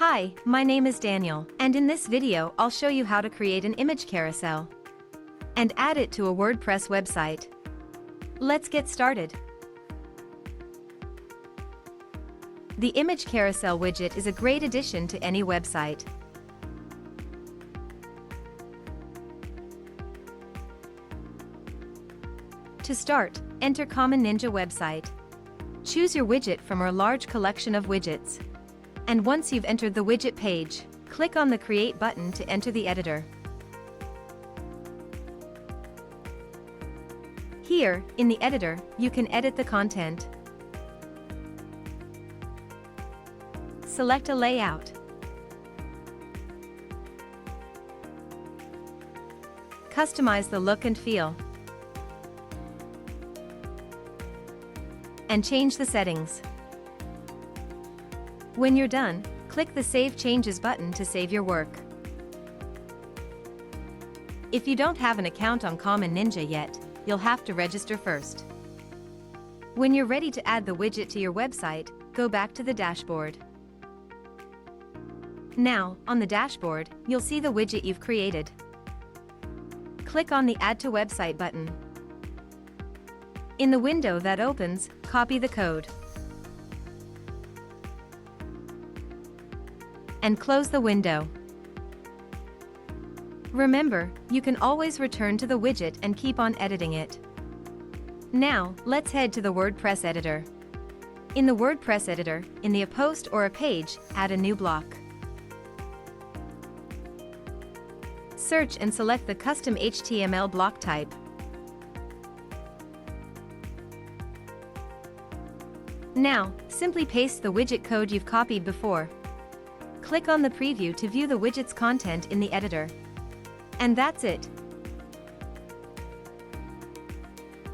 Hi, my name is Daniel, and in this video I'll show you how to create an image carousel and add it to a WordPress website. Let's get started. The Image Carousel widget is a great addition to any website. To start, enter Common Ninja website. Choose your widget from our large collection of widgets. And once you've entered the widget page, click on the Create button to enter the editor. Here, in the editor, you can edit the content. Select a layout. Customize the look and feel. And change the settings. When you're done, click the Save Changes button to save your work. If you don't have an account on Common Ninja yet, you'll have to register first. When you're ready to add the widget to your website, go back to the dashboard. Now, on the dashboard, you'll see the widget you've created. Click on the Add to Website button. In the window that opens, copy the code. And close the window. Remember, you can always return to the widget and keep on editing it. Now, let's head to the WordPress editor. In the WordPress editor, in the A Post or a Page, add a new block. Search and select the custom HTML block type. Now, simply paste the widget code you've copied before. Click on the preview to view the widget's content in the editor. And that's it.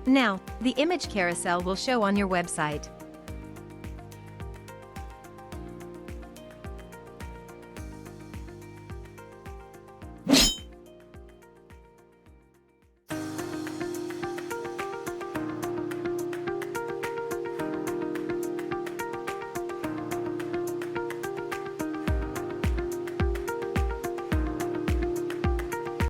Now, the image carousel will show on your website.